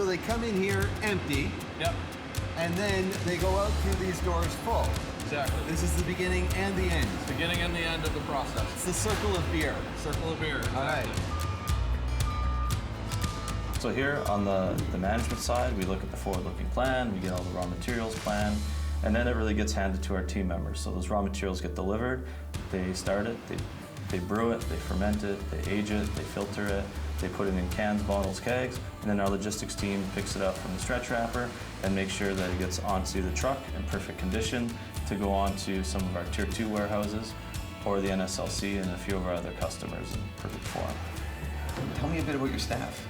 So they come in here empty. Yep. And then they go out through these doors full. Exactly. This is the beginning and the end. Beginning and the end of the process. It's the circle of beer. Circle of beer. Exactly. All right. So here on the management side, we look at the forward-looking plan, we get all the raw materials plan, and then it really gets handed to our team members. So those raw materials get delivered, they start it, they brew it, they ferment it, they age it, they filter it, they put it in cans, bottles, kegs, and then our logistics team picks it up from the stretch wrapper and makes sure that it gets onto the truck in perfect condition to go on to some of our Tier 2 warehouses or the NSLC and a few of our other customers in perfect form. Tell me a bit about your staff.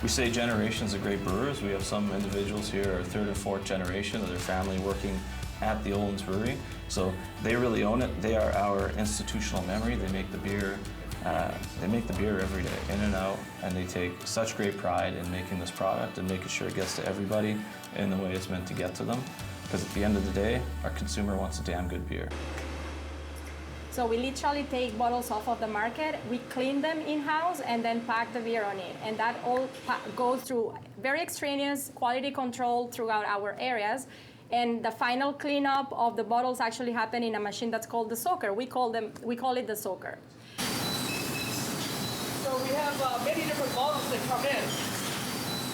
We say generations of great brewers. We have some individuals here are third and fourth generation of their family working at the Oland Brewery. So they really own it. They are our institutional memory. They make the beer every day, in and out, and they take such great pride in making this product and making sure it gets to everybody in the way it's meant to get to them. Because at the end of the day, our consumer wants a damn good beer. So we literally take bottles off of the market, we clean them in-house, and then pack the beer on it. And that all goes through very extraneous quality control throughout our areas. And the final cleanup of the bottles actually happen in a machine that's called the soaker. We call it the soaker. So we have many different bottles that come in.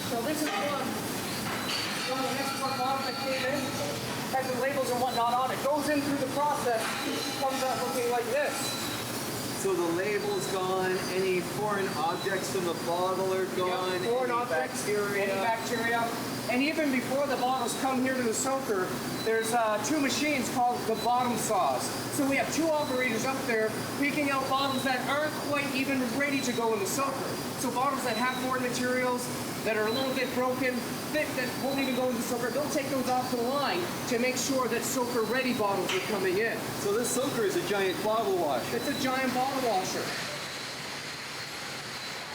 So this is one of the next one bottles that came in. Has the labels and whatnot on it. Goes in through the process, comes out looking like this. So the label's gone, any foreign objects from the bottle are gone, Yeah, foreign any objects, bacteria. any bacteria. And even before the bottles come here to the soaker, there's two machines called the bottom saws. So we have two operators up there picking out bottles that aren't quite even ready to go in the soaker. So bottles that have foreign materials, that are a little bit broken, thick, that won't even go in the soaker, they'll take those off the line to make sure that soaker-ready bottles are coming in. So this soaker is a giant bottle washer. It's a giant bottle washer.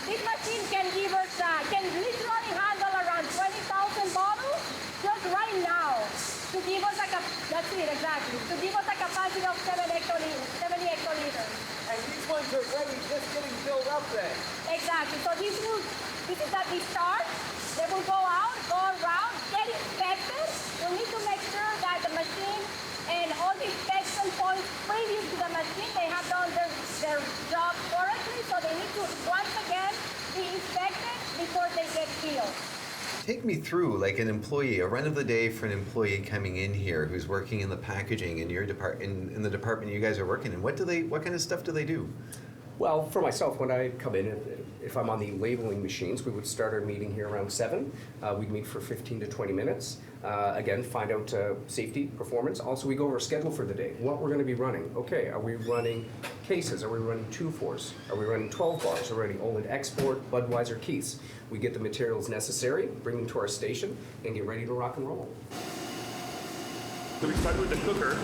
This machine can give us, can literally handle around 20,000 bottles just right now to give us that's it exactly, to give us a capacity of 70 hectoliters. And these ones are ready, just getting filled up then. Exactly, so this is at the start. They will go out, go around, get inspected. We'll need to make sure that the machine and all the inspection points previous to the machine, they have done their job correctly, so they need to once again be inspected before they get filled. Take me through, like an employee, a run of the day for an employee coming in here who's working in the packaging in your in the department you guys are working in. What kind of stuff do they do? Well, for myself, when I come in, if I'm on the labeling machines, we would start our meeting here around 7. We'd meet for 15 to 20 minutes. Again, find out safety, performance. Also, we go over our schedule for the day, what we're going to be running. Okay, are we running cases? Are we running 2-4s? Are we running 12 bars? Are we running Oland Export, Budweiser, Keiths? We get the materials necessary, bring them to our station, and get ready to rock and roll. So we start with the cooker.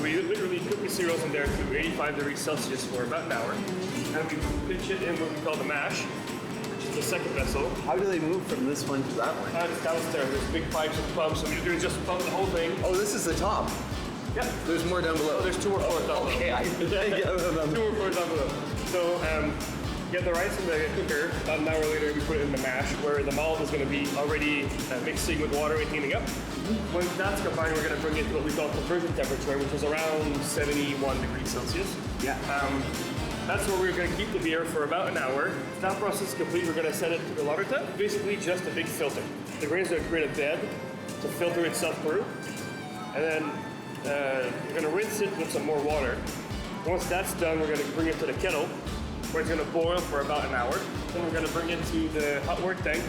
We literally cook the cereals in there to 85 degrees Celsius for about an hour. And we pitch it in what we call the mash, which is the second vessel. How do they move from this one to that one? It's downstairs. There's big pipes and pumps, so we do just pump the whole thing. Oh, this is the top. Yeah. There's more down below. Oh, there's 2 or 4 down below. Okay, I get them. 2 or 4 down below. So, get the rice in the cooker. About an hour later, we put it in the mash, where the malt is going to be already mixing with water and heating up. Once that's combined, we're going to bring it to what we call conversion temperature, which is around 71 degrees Celsius. Yeah. That's where we're going to keep the beer for about an hour. If that process is complete, we're going to set it to the water tub. Basically, just a big filter. The grain is going to create a bed to filter itself through, and then we're going to rinse it with some more water. Once that's done, we're going to bring it to the kettle, where it's going to boil for about an hour. Then we're going to bring it to the hot work tank.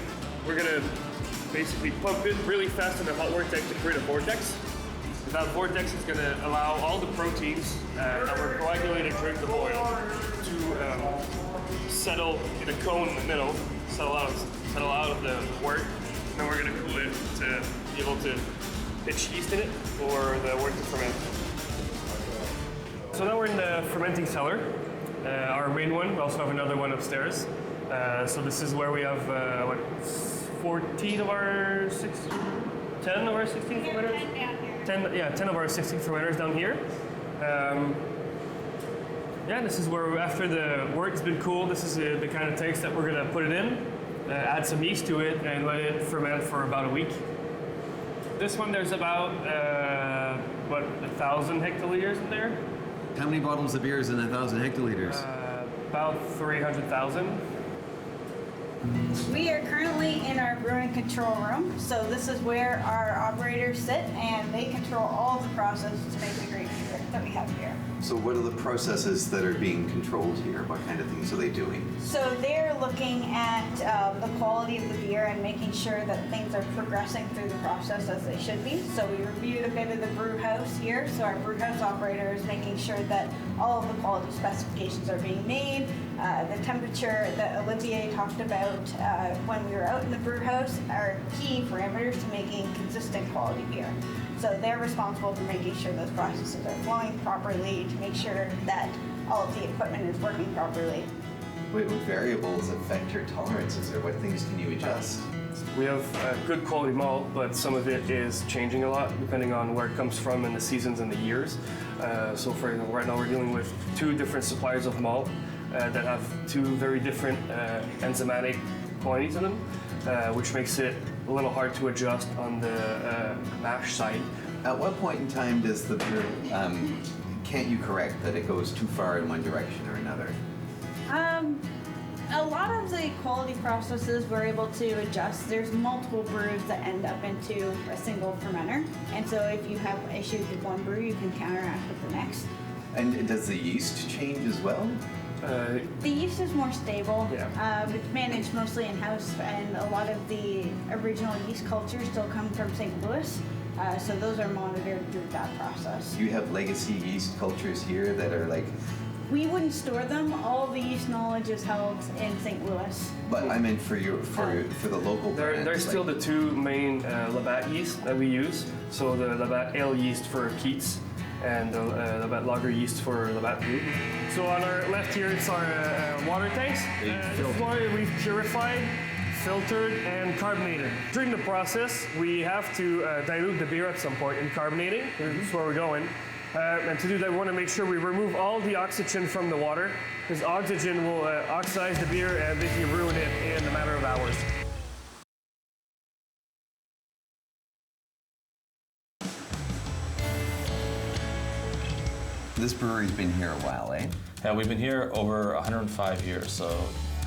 We're going to basically pump it really fast in the hot work tank to create a vortex. That vortex is going to allow all the proteins that were coagulated during the boil to settle in a cone in the middle, settle out of the wort. And then we're going to cool it to be able to pitch yeast in it for the wort to ferment. So now we're in the fermenting cellar. Our main one. We also have another one upstairs. So this is where we have 14 of our 16, 10 of our 16 fermenters? 10 of our 16 fermenters down here. This is where after the wort has been cooled, this is the kind of tanks that we're going to put it in. add some yeast to it, and let it ferment for about a week. This one, there's about, 1,000 hectoliters in there? How many bottles of beer is in 1,000 hectoliters? About 300,000. We are currently in our brewing control room, so this is where our operators sit and they control all the processes to make the great beer that we have here. So what are the processes that are being controlled here? What kind of things are they doing? So they're looking at the quality of the beer and making sure that things are progressing through the process as they should be. So we reviewed a bit of the brew house here. So our brew house operator is making sure that all of the quality specifications are being made. The temperature that Olivier talked about when we were out in the brew house are key parameters to making consistent quality beer. So they're responsible for making sure those processes are flowing properly, to make sure that all of the equipment is working properly. What variables affect your tolerances, or what things can you adjust? We have good quality malt, but some of it is changing a lot depending on where it comes from and the seasons and the years. So for example, right now we're dealing with 2 different suppliers of malt that have 2 very different enzymatic quantities in them, which makes it a little hard to adjust on the mash side. At what point in time does the beer, can't you correct that it goes too far in one direction or another? A lot of the quality processes we're able to adjust. There's multiple brews that end up into a single fermenter. And so if you have issues with one brew, you can counteract with the next. And does the yeast change as well? The yeast is more stable. Yeah. It's managed mostly in-house, and a lot of the original yeast cultures still come from St. Louis. So those are monitored through that process. You have legacy yeast cultures here that are like... We wouldn't store them. All of the yeast knowledge is held in St. Louis. But I meant for the local brand. There's still the 2 main Labatt yeast that we use. So the Labatt Ale yeast for Keats and the Labatt Lager yeast for Labatt Brew. So on our left here, it's our water tanks. This water we've purified, filtered, and carbonated. During the process, we have to dilute the beer at some point in carbonating. This is where we're going. And to do that, we want to make sure we remove all the oxygen from the water, because oxygen will oxidize the beer and basically ruin it in a matter of hours. This brewery's been here a while, eh? Yeah, we've been here over 105 years, so...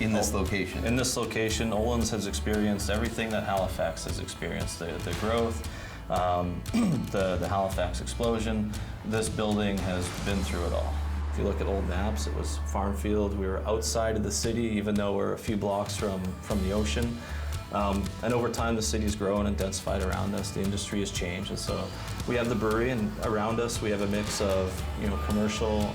In this location? In this location, Oland's has experienced everything that Halifax has experienced. The growth, the Halifax explosion. This building has been through it all. If you look at old maps, it was farm field. We were outside of the city, even though we're a few blocks from the ocean. And over time, the city's grown and densified around us. The industry has changed, and so we have the brewery, and around us we have a mix of commercial,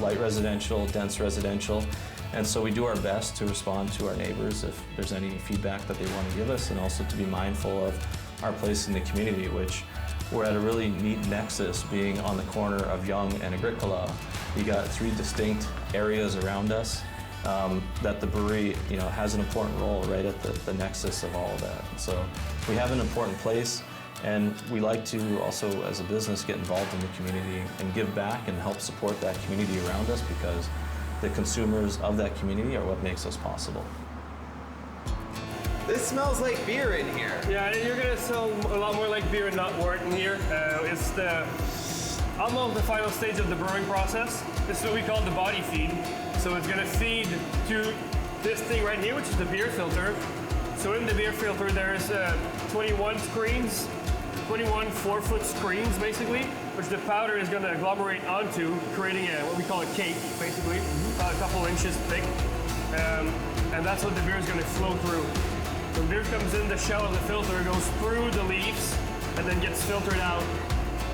light residential, dense residential. And so we do our best to respond to our neighbors if there's any feedback that they want to give us, and also to be mindful of our place in the community, which we're at a really neat nexus, being on the corner of Yonge and Agricola. We got 3 distinct areas around us that the brewery has an important role right at the nexus of all of that. And so we have an important place, and we like to also, as a business, get involved in the community and give back and help support that community around us, because the consumers of that community are what makes us possible. This smells like beer in here. Yeah, you're gonna smell a lot more like beer and not wort in here. It's almost the final stage of the brewing process. This is what we call the body feed. So it's gonna feed to this thing right here, which is the beer filter. So in the beer filter, there's 21 screens, 21 4-foot screens basically, which the powder is gonna agglomerate onto, creating what we call a cake, basically, about a couple inches thick. And that's what the beer is gonna flow through. When beer comes in the shell of the filter, it goes through the leaves and then gets filtered out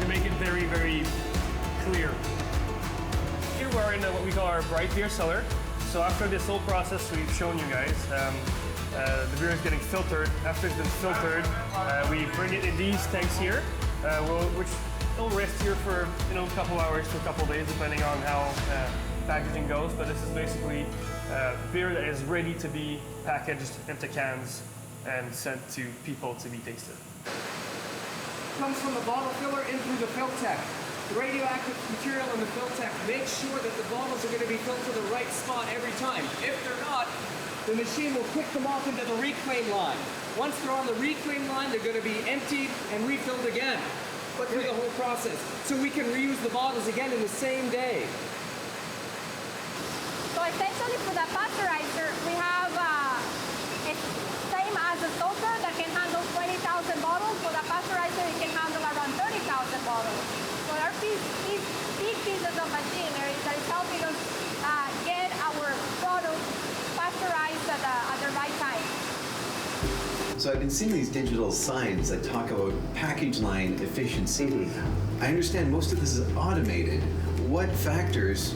to make it very, very clear. Here we're in what we call our bright beer cellar. So after this whole process we've shown you guys, the beer is getting filtered. After it's been filtered, we bring it in these tanks here, which will rest here for a couple hours to a couple days, depending on how packaging goes. But this is basically beer that is ready to be packaged into cans and sent to people to be tasted. Comes from the bottle filler in through the Filtec. The radioactive material in the Filtec makes sure that the bottles are going to be filled to the right spot every time. If they're not, the machine will kick them off into the reclaim line. Once they're on the reclaim line, they're going to be emptied and refilled again. But through the whole process. So we can reuse the bottles again in the same day. So essentially for the pasteurizer, we have it's same as the soaker that can handle 20,000 bottles. For the pasteurizer, it can handle around 30,000 bottles. So there are these big pieces of machinery that is helping us get our product pasteurized at the right time. So I've been seeing these digital signs that talk about package line efficiency. I understand most of this is automated. What factors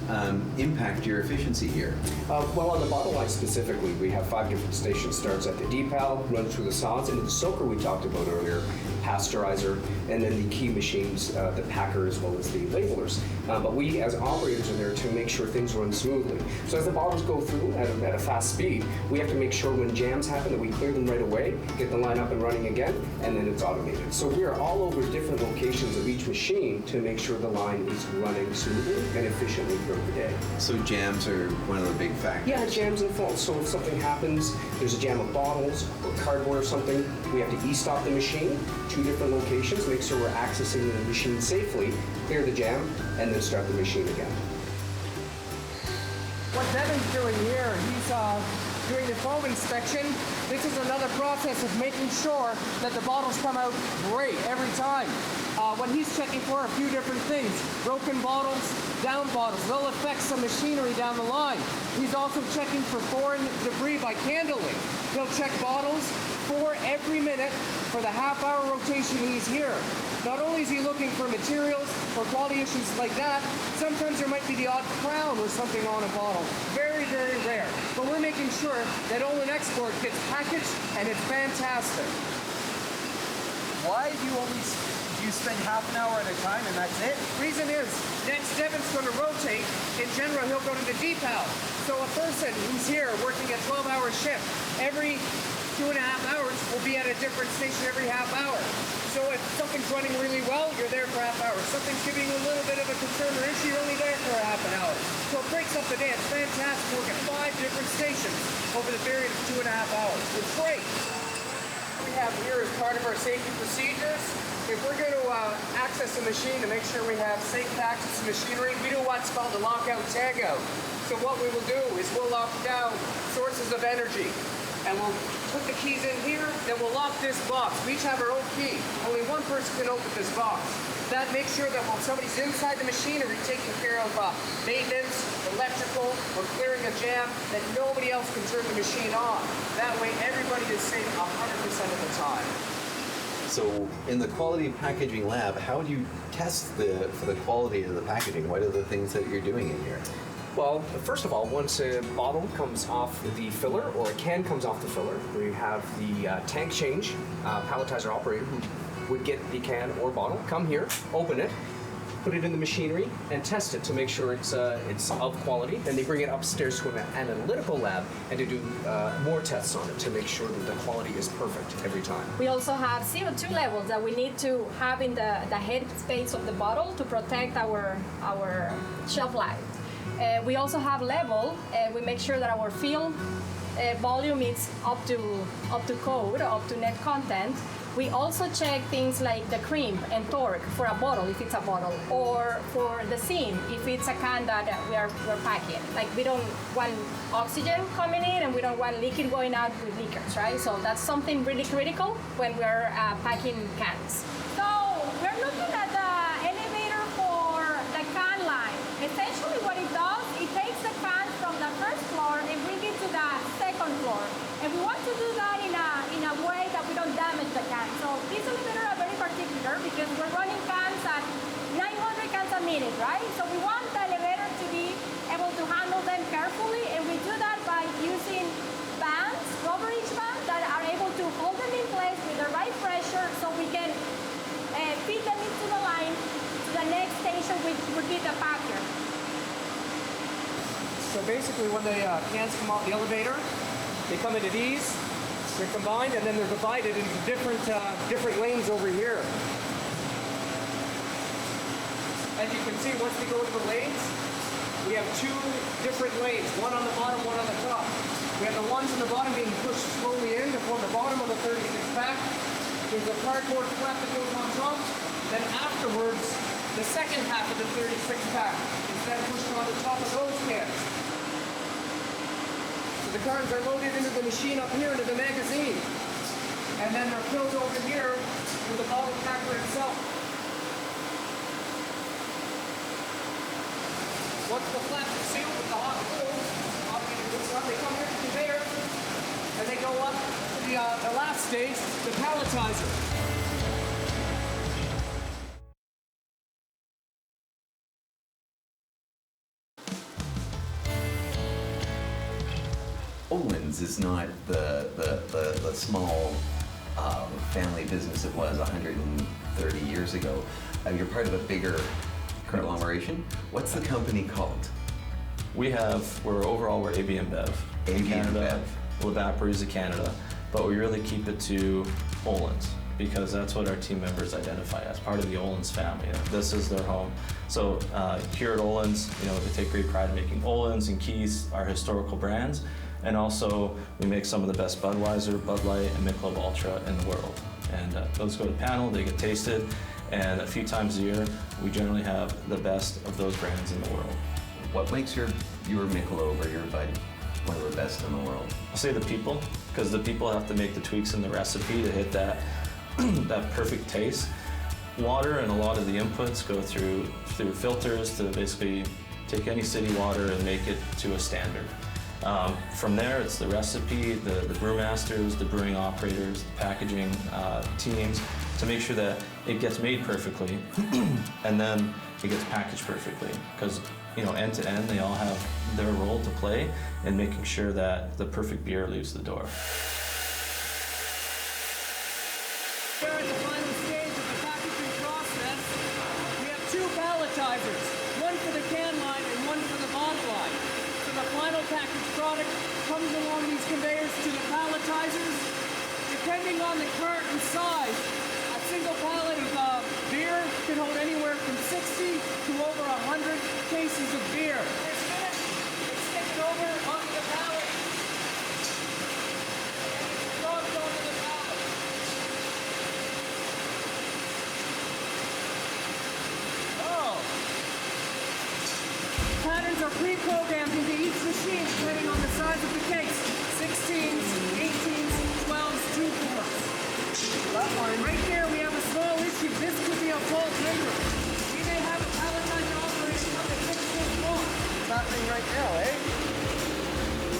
impact your efficiency here? Well, on the bottle line specifically, we have 5 different stations. Starts at the decal, runs through the saws, into the soaker we talked about earlier, pasteurizer, and then the key machines, the packer as well as the labelers. But we as operators are there to make sure things run smoothly. So as the bottles go through at a fast speed, we have to make sure when jams happen that we clear them right away, get the line up and running again, and then it's automated. So we are all over different locations of each machine to make sure the line is running smoothly and efficiently throughout the day. So jams are one of the big factors. Yeah, jams and faults. So if something happens, there's a jam of bottles or cardboard or something, we have to e-stop the machine, 2 different locations, make sure we're accessing the machine safely, clear the jam, and then start the machine again. What Devin's doing here, he's doing the foam inspection. This is another process of making sure that the bottles come out great every time. When he's checking for a few different things, broken bottles, down bottles, they'll affect some machinery down the line. He's also checking for foreign debris by candling. He'll check bottles 4 every minute for the half-hour rotation he's here. Not only is he looking for materials or quality issues like that, sometimes there might be the odd crown or something on a bottle. Very, very rare. But we're making sure that Oland Export gets packaged and it's fantastic. Why do you spend half an hour at a time and that's it? Reason is, next Devin's going to rotate. In general, he'll go to the decal. So a person who's here working a 12-hour shift, every 2.5 hours will be at a different station every half hour. So if something's running really well, you're there for half hour. Something's giving you a little bit of a concern or issue, you're only there for a half an hour. So it breaks up the day. It's fantastic to work at 5 different stations over the period of 2.5 hours. It's great. We have here as part of our safety procedures, if we're going to access a machine to make sure we have safe access to machinery, we do what's called a lockout tagout. So what we will do is we'll lock down sources of energy. And we'll put the keys in here, then we'll lock this box. We each have our own key. Only one person can open this box. That makes sure that while somebody's inside the machinery taking care of maintenance, electrical, or clearing a jam, that nobody else can turn the machine on. That way everybody is safe 100% of the time. So in the quality packaging lab, how do you test for the quality of the packaging? What are the things that you're doing in here? Well, first of all, once a bottle comes off the filler or a can comes off the filler, we have the tank change palletizer operator who would get the can or bottle, come here, open it, put it in the machinery, and test it to make sure it's of quality. Then they bring it upstairs to an analytical lab and to do more tests on it to make sure that the quality is perfect every time. We also have CO2 levels that we need to have in the head space of the bottle to protect our shelf life. We also have level. We make sure that our fill volume is up to code, up to net content. We also check things like the crimp and torque for a bottle, if it's a bottle, or for the seam, if it's a can that we're packing. Like we don't want oxygen coming in and we don't want liquid going out with leakers, right? So that's something really critical when we're packing cans. So we're looking at the elevator for the can line. Essentially what it does, it takes the can from the first floor and brings it to the second floor. And we want to do that in a way that we don't damage the can. So these elevators are very particular because we're running cans at 900 cans a minute, right? So we want the elevator to be able to handle them carefully, and we do that by using bands, rubberized bands that are able to hold them in place with the right pressure so we can feed them into the line to the next station, which would be the packer. So basically when the cans come off the elevator, they come into these, they're combined, and then they're divided into different lanes over here. As you can see, once we go into the lanes, we have two different lanes, one on the bottom, one on the top. We have the ones on the bottom being pushed slowly in to form the bottom of the 36 pack. There's a cardboard flap that goes on top. Then afterwards, the second half of the 36 pack is then pushed on the top of those cans. So the cartons are loaded into the machine up here into the magazine. And then they're filled over here with the bottle packer itself. Once the flap is sealed with the hot glue, they come here to the conveyor, and they go up to the last stage, the palletizer. Oland's is not the small family business it was 130 years ago. You're part of a bigger conglomeration. What's the company called? We're AB InBev in AB Canada, Labatt Breweries of Canada, but we really keep it to Oland's because that's what our team members identify as, part of the Oland's family. This is their home. So here at Oland's, they take great pride in making Oland's and Keith's, our historical brands, and also we make some of the best Budweiser, Bud Light, and Michelob Ultra in the world. And those go to panel, they get tasted, and a few times a year, we generally have the best of those brands in the world. What makes your Michelob or your Bud one of the best in the world? I'll say the people, because the people have to make the tweaks in the recipe to hit that that perfect taste. Water and a lot of the inputs go through filters to basically take any city water and make it to a standard. From there, it's the recipe, the brewmasters, the brewing operators, the packaging teams to make sure that it gets made perfectly and then it gets packaged perfectly. Because end to end, they all have their role to play in making sure that the perfect beer leaves the door. Here at the final stage of the packaging process, we have two palletizers, one for the can line and one for the bottle line. So the final packaged product comes along these conveyors to the palletizers. Depending on the carton size, a single pallet of beer can hold anywhere from 60 to over 100 cases of beer. It's finished. It's sticked over onto the pallet. And it's dropped onto the pallet. Oh. Patterns are pre-programmed into each machine depending on the size of the case. 16s, 18s, 12s, 2-4s. That one. Right there we have a small issue. This could be a fault later. We may have a palletizer operator come to fix this fault. It's happening right now, eh?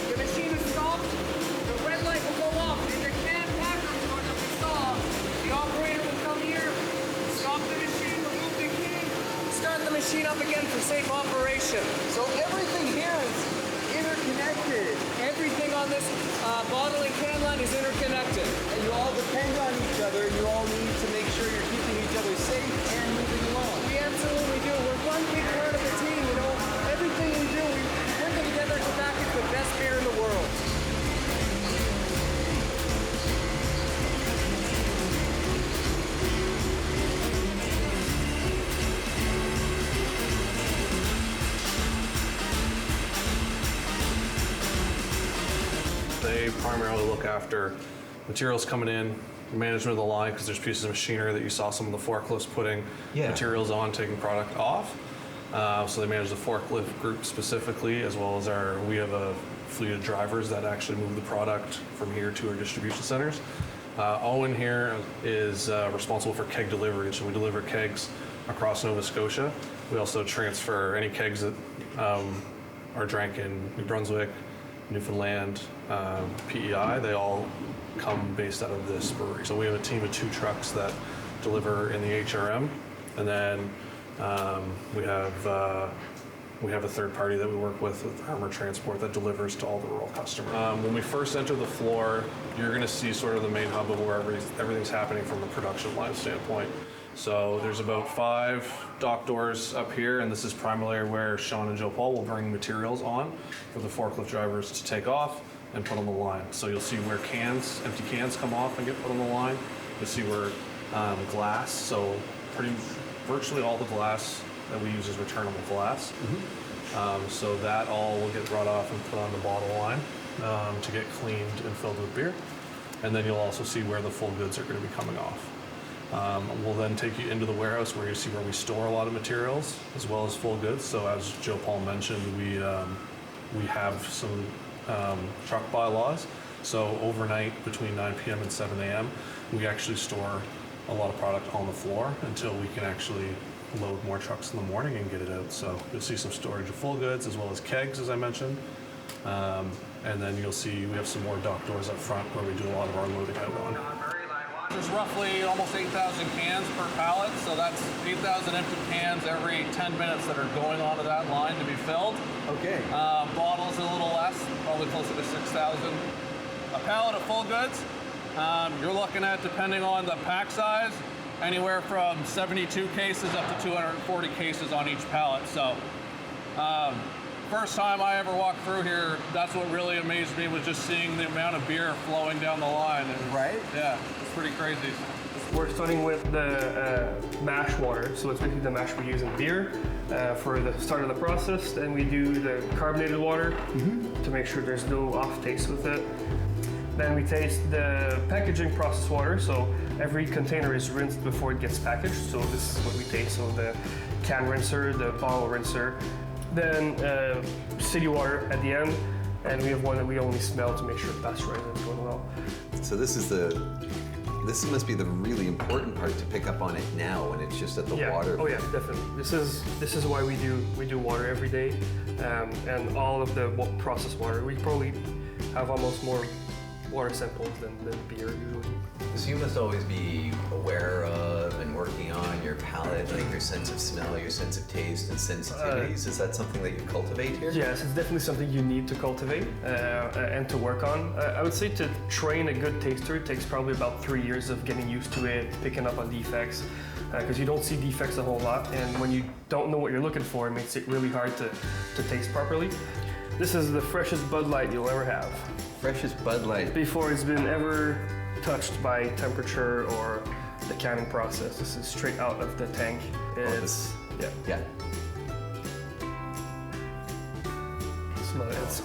The machine is stopped. The red light will go off. In the can packer door that we saw, the operator will come here, stop the machine, remove the key, start the machine up again for safe operation. So everything here is interconnected. Everything on this bottle and can line is interconnected. And you all depend on each other, and you all need to make sure you're keeping each other safe and moving along. We absolutely do. We're one big part of the team, Everything we do, we work together to package the best beer in the world. They primarily look after materials coming in, management of the line, because there's pieces of machinery that you saw some of the forklifts putting materials on, taking product off. So they manage the forklift group specifically, as well as we have a fleet of drivers that actually move the product from here to our distribution centers. Owen here is responsible for keg delivery, so we deliver kegs across Nova Scotia. We also transfer any kegs that are drank in New Brunswick, Newfoundland, PEI. They all come based out of this brewery. So we have a team of 2 trucks that deliver in the HRM, and then we have a third party that we work with Armor Transport that delivers to all the rural customers. When we first enter the floor, you're going to see sort of the main hub of where everything's happening from a production line standpoint. So there's about 5 dock doors up here, and this is primarily where Sean and Joe Paul will bring materials on for the forklift drivers to take off and put on the line. So you'll see where empty cans come off and get put on the line. You'll see where virtually all the glass that we use is returnable glass. So that all will get brought off and put on the bottle line to get cleaned and filled with beer. And then you'll also see where the full goods are going to be coming off. We'll then take you into the warehouse where you see where we store a lot of materials as well as full goods. So as Joe Paul mentioned, we have some truck bylaws. So overnight between 9 p.m. and 7 a.m., we actually store a lot of product on the floor until we can actually load more trucks in the morning and get it out. So you'll see some storage of full goods as well as kegs, as I mentioned. And then you'll see we have some more dock doors up front where we do a lot of our loading out on. There's roughly almost 8,000 cans per pallet, so that's 8,000 empty cans every 10 minutes that are going onto that line to be filled. Okay. Bottles a little less, probably closer to 6,000. A pallet of full goods, you're looking at, depending on the pack size, anywhere from 72 cases up to 240 cases on each pallet. So first time I ever walked through here, that's what really amazed me, was just seeing the amount of beer flowing down the line. And, Right? Yeah, it's pretty crazy. We're starting with the mash water, so it's basically the mash we use in beer for the start of the process. Then we do the carbonated water to make sure there's no off taste with it. Then we taste the packaging process water, so every container is rinsed before it gets packaged, so this is what we taste, so the can rinser, the bottle rinser. Then city water at the end, and we have one that we only smell to make sure pasteurizing is going well. So this must be the really important part to pick up on it now when it's just at the water. Oh yeah, definitely. This is why we do water every day, and all of the processed water. We probably have almost more water samples than beer usually. So you must always be aware of and working on your palate, like your sense of smell, your sense of taste and sensitivities. Is that something that you cultivate here? Yes, it's definitely something you need to cultivate and to work on. I would say to train a good taster, it takes probably about 3 years of getting used to it, picking up on defects, because you don't see defects a whole lot, and when you don't know what you're looking for, it makes it really hard to taste properly. This is the freshest Bud Light you'll ever have. Freshest Bud Light. Before it's been ever touched by temperature or the canning process. This is straight out of the tank. It's, Yeah. smell it.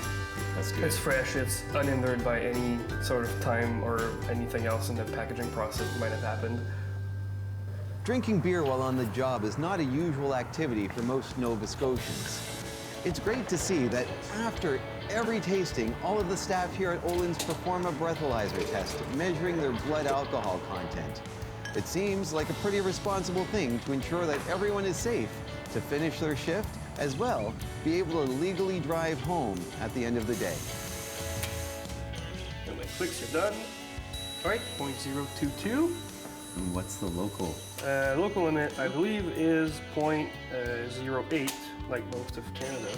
That's good. It's fresh, it's unhindered by any sort of time or anything else in the packaging process that might have happened. Drinking beer while on the job is not a usual activity for most Nova Scotians. It's great to see that after every tasting, all of the staff here at Oland's perform a breathalyzer test, measuring their blood alcohol content. It seems like a pretty responsible thing to ensure that everyone is safe to finish their shift, as well be able to legally drive home at the end of the day. And when it clicks, you're done. All right, 0.022. And what's the local? Local limit, I believe, is 0.08, like most of Canada.